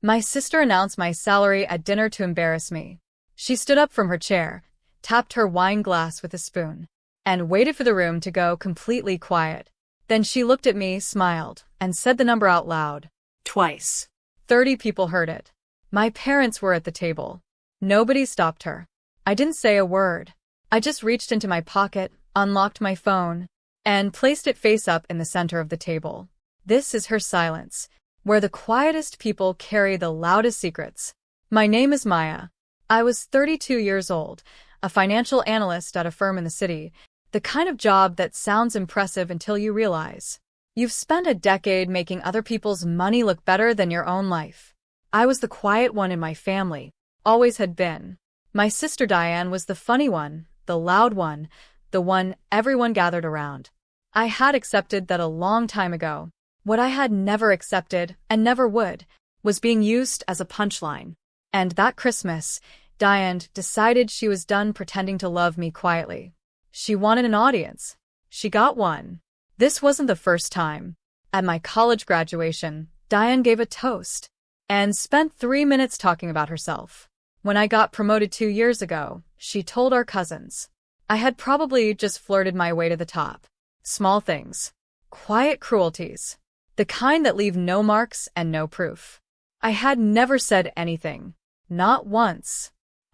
My sister announced my salary at dinner to embarrass me. She stood up from her chair, tapped her wine glass with a spoon, and waited for the room to go completely quiet. Then she looked at me, smiled, and said the number out loud. Twice. 30 people heard it. My parents were at the table. Nobody stopped her. I didn't say a word. I just reached into my pocket, unlocked my phone, and placed it face up in the center of the table. This is her silence, where the quietest people carry the loudest secrets. My name is Maya. I was 32 years old, a financial analyst at a firm in the city, the kind of job that sounds impressive until you realize you've spent a decade making other people's money look better than your own life. I was the quiet one in my family, always had been. My sister Diane was the funny one, the loud one, the one everyone gathered around. I had accepted that a long time ago. What I had never accepted, and never would, was being used as a punchline. And that Christmas, Diane decided she was done pretending to love me quietly. She wanted an audience. She got one. This wasn't the first time. At my college graduation, Diane gave a toast and spent 3 minutes talking about herself. When I got promoted 2 years ago, she told our cousins. I had probably just flirted my way to the top. Small things. Quiet cruelties. The kind that leave no marks and no proof. I had never said anything. Not once.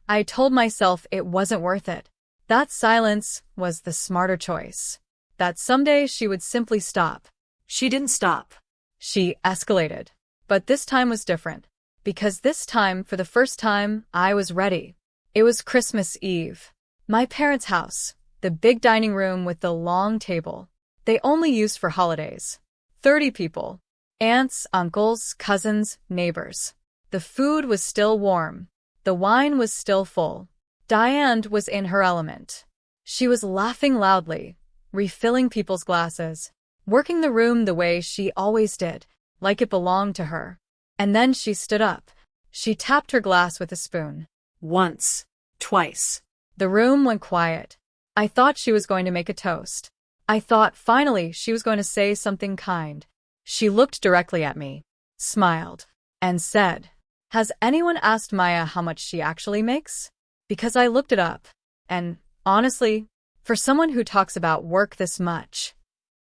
I told myself it wasn't worth it. That silence was the smarter choice. That someday she would simply stop. She didn't stop. She escalated. But this time was different. Because this time, for the first time, I was ready. It was Christmas Eve. My parents' house. The big dining room with the long table. They only used for holidays. 30 people. Aunts, uncles, cousins, neighbors. The food was still warm. The wine was still full. Diane was in her element. She was laughing loudly, refilling people's glasses, working the room the way she always did, like it belonged to her. And then she stood up. She tapped her glass with a spoon. Once. Twice. The room went quiet. I thought she was going to make a toast. I thought finally she was going to say something kind. She looked directly at me, smiled, and said, "Has anyone asked Maya how much she actually makes?" Because I looked it up, and, honestly, for someone who talks about work this much,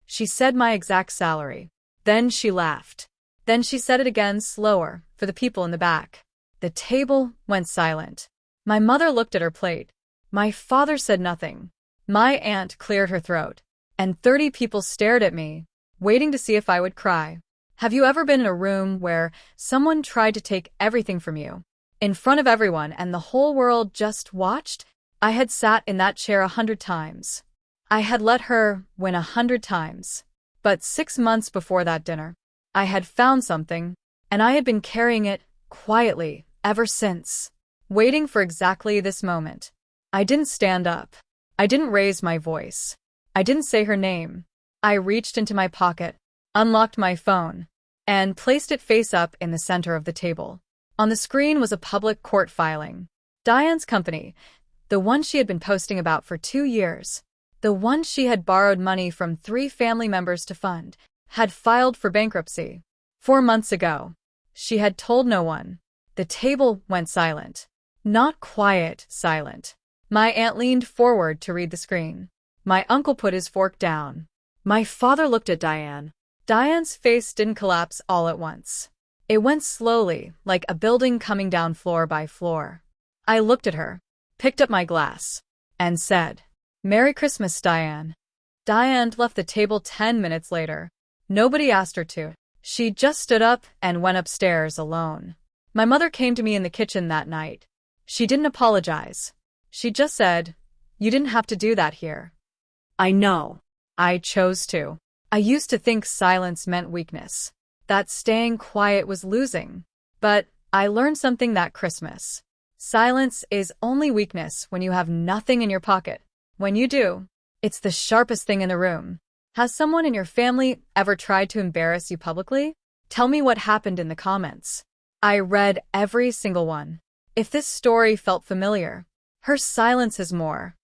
she said my exact salary. Then she laughed. Then she said it again slower, for the people in the back. The table went silent. My mother looked at her plate. My father said nothing. My aunt cleared her throat. And 30 people stared at me, waiting to see if I would cry. Have you ever been in a room where someone tried to take everything from you, in front of everyone, and the whole world just watched? I had sat in that chair 100 times. I had let her win 100 times. But 6 months before that dinner, I had found something, and I had been carrying it quietly ever since, waiting for exactly this moment. I didn't stand up. I didn't raise my voice. I didn't say her name. I reached into my pocket, unlocked my phone, and placed it face up in the center of the table. On the screen was a public court filing. Diane's company, the one she had been posting about for 2 years, the one she had borrowed money from 3 family members to fund, had filed for bankruptcy. 4 months ago. She had told no one. The table went silent. Not quiet, silent. My aunt leaned forward to read the screen. My uncle put his fork down. My father looked at Diane. Diane's face didn't collapse all at once. It went slowly, like a building coming down floor by floor. I looked at her, picked up my glass, and said, "Merry Christmas, Diane." Diane left the table 10 minutes later. Nobody asked her to. She just stood up and went upstairs alone. My mother came to me in the kitchen that night. She didn't apologize. She just said, "You didn't have to do that here." I know. I chose to. I used to think silence meant weakness, that staying quiet was losing. But I learned something that Christmas. Silence is only weakness when you have nothing in your pocket. When you do, it's the sharpest thing in the room. Has someone in your family ever tried to embarrass you publicly? Tell me what happened in the comments. I read every single one. If this story felt familiar, her silence is more.